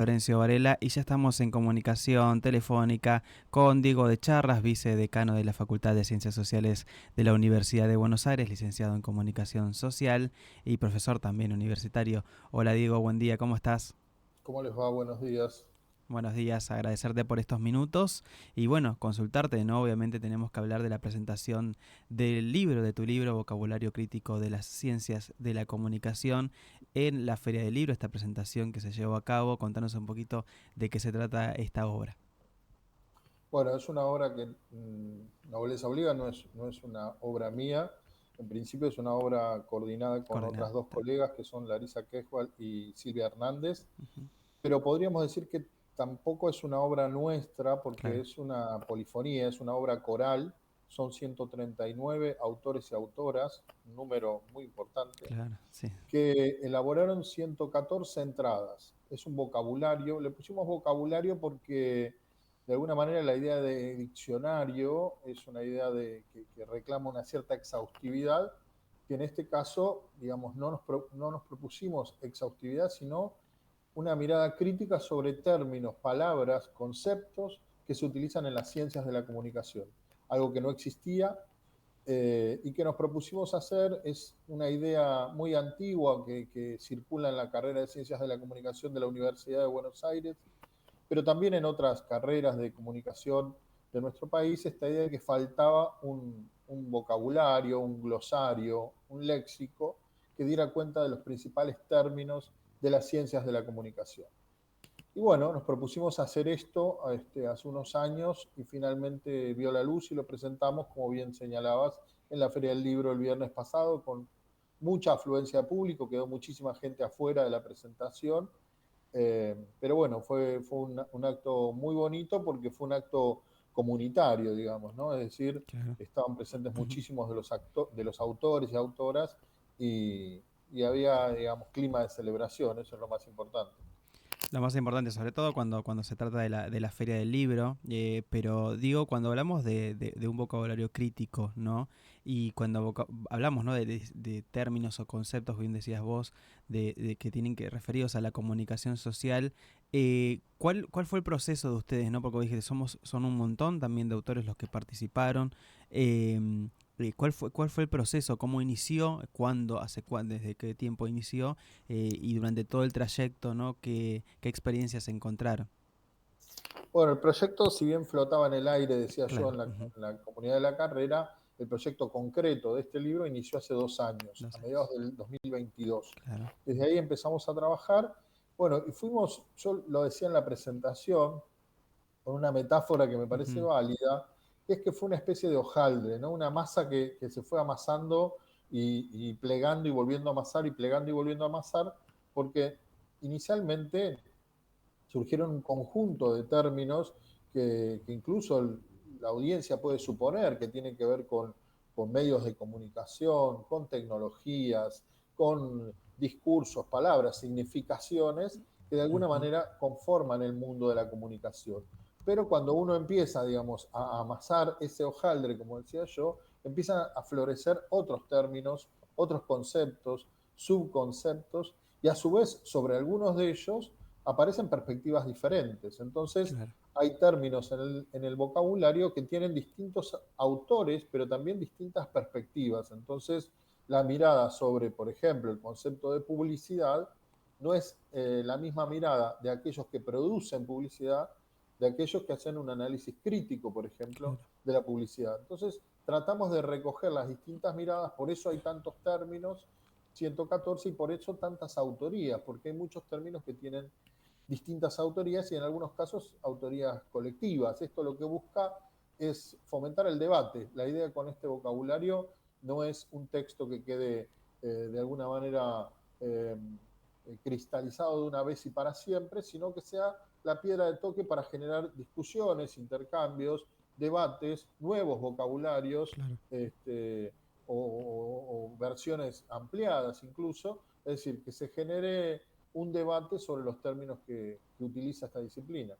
Florencio Varela y ya estamos en comunicación telefónica con Diego de Charras, vicedecano de la Facultad de Ciencias Sociales de la Universidad de Buenos Aires, licenciado en Comunicación Social y profesor también universitario. Hola Diego, buen día, ¿cómo estás? ¿Cómo les va? Buenos días. Buenos días, agradecerte por estos minutos y bueno, consultarte, ¿no? Obviamente tenemos que hablar de la presentación del libro, de tu libro, Vocabulario Crítico de las Ciencias de la Comunicación, en la Feria del Libro, esta presentación que se llevó a cabo. Contanos un poquito de qué se trata esta obra. Bueno, es una obra que Nobleza Obliga, no es una obra mía. En principio es una obra coordinada con otras Coordenada. dos colegas que son Larisa Quejual y Silvia Hernández, Ujú. pero podríamos decir que tampoco es una obra nuestra porque Claro, es una polifonía, es una obra coral. Son 139 autores y autoras, un número muy importante, claro, sí. que elaboraron 114 entradas. Es un vocabulario, le pusimos vocabulario porque de alguna manera la idea de diccionario es una idea que reclama una cierta exhaustividad, que en este caso, digamos, no nos propusimos exhaustividad, sino una mirada crítica sobre términos, palabras, conceptos que se utilizan en las ciencias de la comunicación. Algo que no existía y que nos propusimos hacer es una idea muy antigua que circula en la carrera de Ciencias de la Comunicación de la Universidad de Buenos Aires, pero también en otras carreras de comunicación de nuestro país, esta idea de que faltaba un vocabulario, un glosario, un léxico que diera cuenta de los principales términos de las ciencias de la comunicación. Y bueno, nos propusimos hacer esto hace unos años y finalmente vio la luz y lo presentamos, como bien señalabas, en la Feria del Libro el viernes pasado con mucha afluencia de público, quedó muchísima gente afuera de la presentación, pero bueno, fue un acto muy bonito porque fue un acto comunitario, digamos, ¿no? Es decir, Claro. estaban presentes Ujú. muchísimos de los autores y autoras y había, digamos, clima de celebración, eso es lo más importante. Lo más importante, sobre todo cuando se trata de la feria del libro, pero digo, cuando hablamos de un vocabulario crítico, ¿no? Y cuando hablamos, ¿no? De términos o conceptos, bien decías vos, de que tienen que referidos a la comunicación social, ¿cuál fue el proceso de ustedes, ¿no? Porque vos dijiste, son un montón también de autores los que participaron. Eh, cuál fue el proceso? ¿Cómo inició? ¿Cuándo? ¿Desde qué tiempo inició? Y durante todo el trayecto, ¿no? ¿Qué experiencias se encontraron? Bueno, el proyecto, si bien flotaba en el aire, decía yo, Claro, ujú, en la comunidad de la carrera, el proyecto concreto de este libro inició hace 2 años, a 2 años. mediados del 2022. Claro. Desde ahí empezamos a trabajar. Bueno, y fuimos, yo lo decía en la presentación, con una metáfora que me parece Ujú. válida, que es que fue una especie de hojaldre, ¿no? Una masa que se fue amasando y plegando y volviendo a amasar y plegando y volviendo a amasar, porque inicialmente surgieron un conjunto de términos que incluso la audiencia puede suponer que tienen que ver con medios de comunicación, con tecnologías, con discursos, palabras, significaciones que de alguna Ujú. manera conforman el mundo de la comunicación. Pero cuando uno empieza, digamos, a amasar ese hojaldre, como decía yo, empiezan a florecer otros términos, otros conceptos, subconceptos, y a su vez sobre algunos de ellos aparecen perspectivas diferentes. Entonces, Claro. hay términos en el vocabulario que tienen distintos autores, pero también distintas perspectivas. Entonces, la mirada sobre, por ejemplo, el concepto de publicidad no es la misma mirada de aquellos que producen publicidad, de aquellos que hacen un análisis crítico, por ejemplo, Claro. de la publicidad. Entonces, tratamos de recoger las distintas miradas, por eso hay tantos términos, 114, y por eso tantas autorías, porque hay muchos términos que tienen distintas autorías y en algunos casos autorías colectivas. Esto lo que busca es fomentar el debate. La idea con este vocabulario no es un texto que quede de alguna manera eh, cristalizado de una vez y para siempre, sino que sea la piedra de toque para generar discusiones, intercambios, debates, nuevos vocabularios Claro. o versiones ampliadas incluso, es decir, que se genere un debate sobre los términos que utiliza esta disciplina.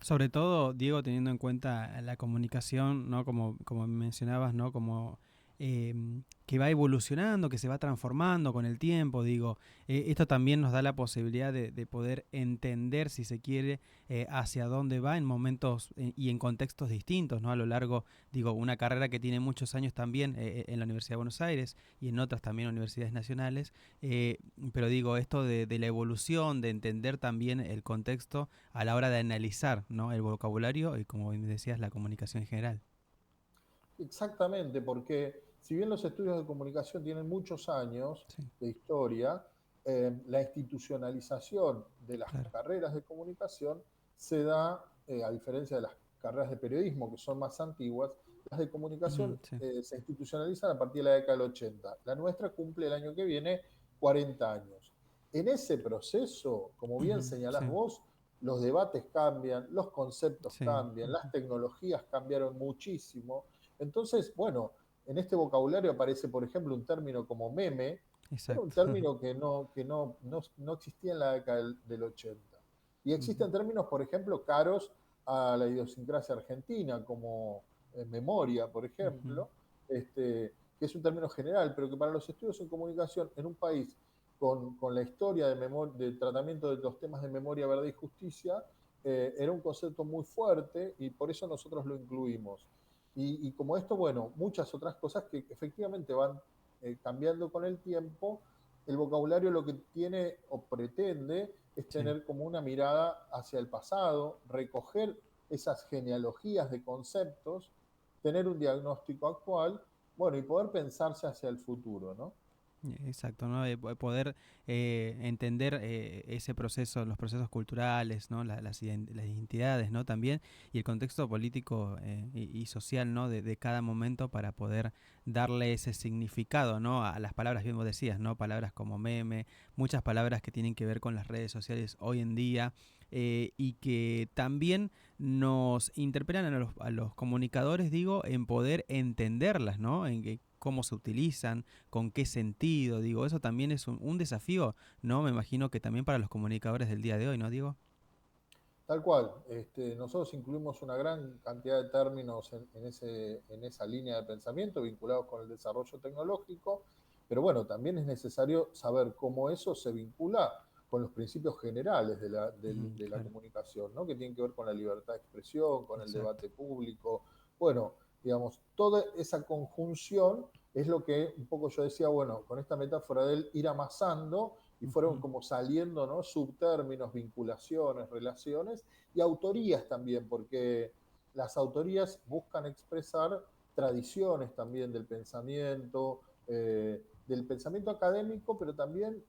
Sobre todo, Diego, teniendo en cuenta la comunicación, ¿no? Como mencionabas, ¿no? Como que va evolucionando, que se va transformando con el tiempo, digo, esto también nos da la posibilidad de poder entender, si se quiere, hacia dónde va en momentos y en contextos distintos, ¿no? A lo largo, digo, una carrera que tiene muchos años también en la Universidad de Buenos Aires y en otras también universidades nacionales, eh, pero digo, esto de la evolución, de entender también el contexto a la hora de analizar, ¿no? El vocabulario y, como bien decías, la comunicación en general. Exactamente, porque si bien los estudios de comunicación tienen muchos años Sí, de historia, la institucionalización de las claro. carreras de comunicación se da, a diferencia de las carreras de periodismo, que son más antiguas, las de Mm, comunicación sí. se institucionalizan a partir de la década del 80. La nuestra cumple el año que viene 40 años. En ese proceso, como bien Ujú, señalás sí, vos, los debates cambian, los conceptos sí, cambian, las ujú, tecnologías cambiaron muchísimo. Entonces, bueno, en este vocabulario aparece, por ejemplo, un término como meme, que era un exacto. término que no existía en la década del 80. Y Ujú, existen términos, por ejemplo, caros a la idiosincrasia argentina, como memoria, por ujú, ejemplo, que es un término general, pero que para los estudios en comunicación en un país con la historia de tratamiento de los temas de memoria, verdad y justicia, era un concepto muy fuerte y por eso nosotros lo incluimos. Y como esto, bueno, muchas otras cosas que efectivamente van cambiando con el tiempo, el vocabulario lo que tiene o pretende es sí. tener como una mirada hacia el pasado, recoger esas genealogías de conceptos, tener un diagnóstico actual, bueno, y poder pensarse hacia el futuro, ¿no? Exacto, ¿no? De poder entender ese proceso, los procesos culturales, ¿no? Las identidades, ¿no? También, y el contexto político y social, ¿no? De cada momento para poder darle ese significado, ¿no? A las palabras, bien vos decías, ¿no? Palabras como meme, muchas palabras que tienen que ver con las redes sociales hoy en día, y que también nos interpelan a los comunicadores, digo, en poder entenderlas, ¿no? En que, cómo se utilizan, con qué sentido, digo, eso también es un desafío, ¿no? Me imagino que también para los comunicadores del día de hoy, ¿no, Diego? Tal cual. Nosotros incluimos una gran cantidad de términos en esa línea de pensamiento vinculados con el desarrollo tecnológico, pero bueno, también es necesario saber cómo eso se vincula con los principios generales de la Claro, comunicación, ¿no? Que tienen que ver con la libertad de expresión, con el exacto. debate público. Bueno, digamos, toda esa conjunción es lo que un poco yo decía, bueno, con esta metáfora del ir amasando y fueron Ujú, como saliendo, ¿no? Subtérminos, vinculaciones, relaciones y autorías también, porque las autorías buscan expresar tradiciones también del pensamiento académico, pero también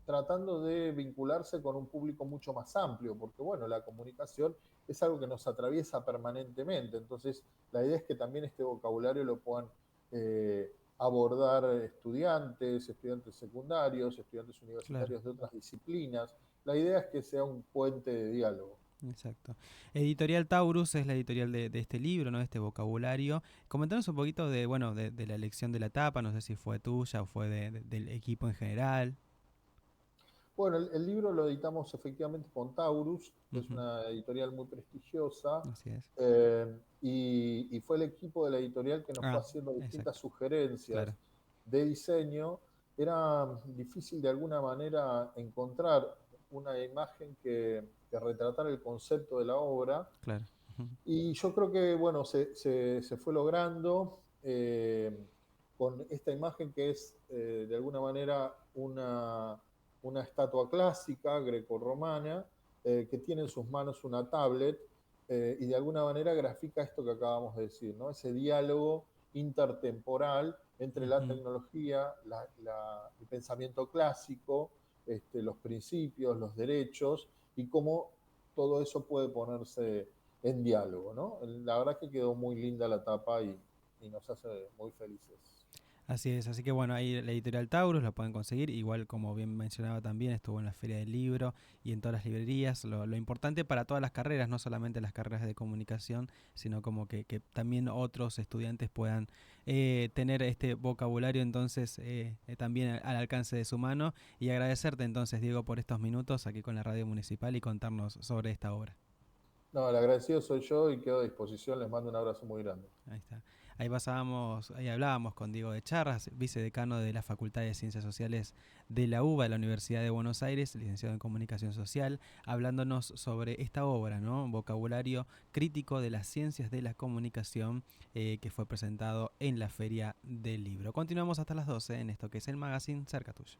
tratando de vincularse con un público mucho más amplio, porque bueno, la comunicación es algo que nos atraviesa permanentemente, entonces la idea es que también este vocabulario lo puedan abordar estudiantes secundarios, estudiantes claro, universitarios de otras disciplinas. La idea es que sea un puente de diálogo. exacto. Editorial Taurus es la editorial de este libro, ¿no? De este vocabulario. Comentanos un poquito de, bueno, de la elección de la etapa, no sé si fue tuya o fue del equipo en general. Bueno, el libro lo editamos efectivamente con Taurus, que es Ujú, una editorial muy prestigiosa, así es. y fue el equipo de la editorial que nos fue Ah, haciendo distintas exacto, sugerencias claro. de diseño. Era difícil de alguna manera encontrar una imagen que retratara el concepto de la obra, Claro. Ujú, y yo creo que, bueno, se fue logrando con esta imagen que es, de alguna manera, una estatua clásica grecorromana que tiene en sus manos una tablet y de alguna manera grafica esto que acabamos de decir, ¿no? Ese diálogo intertemporal entre la ujú. tecnología, el pensamiento clásico, los principios, los derechos y cómo todo eso puede ponerse en diálogo, ¿no? La verdad que quedó muy linda la tapa y nos hace muy felices. Así es, así que bueno, ahí la editorial Taurus la pueden conseguir, igual como bien mencionaba también, estuvo en la Feria del Libro y en todas las librerías. Lo importante para todas las carreras, no solamente las carreras de comunicación, sino como que también otros estudiantes puedan tener este vocabulario entonces también al alcance de su mano. Y agradecerte entonces, Diego, por estos minutos aquí con la radio municipal y contarnos sobre esta obra. No, el agradecido soy yo y quedo a disposición. Les mando un abrazo muy grande. Ahí está. Ahí hablábamos con Diego de Charras, vicedecano de la Facultad de Ciencias Sociales de la UBA, de la Universidad de Buenos Aires, licenciado en Comunicación Social, hablándonos sobre esta obra, ¿no? Vocabulario crítico de las ciencias de la comunicación, que fue presentado en la Feria del Libro. Continuamos hasta las 12 en esto que es el magazine Cerca Tuyo.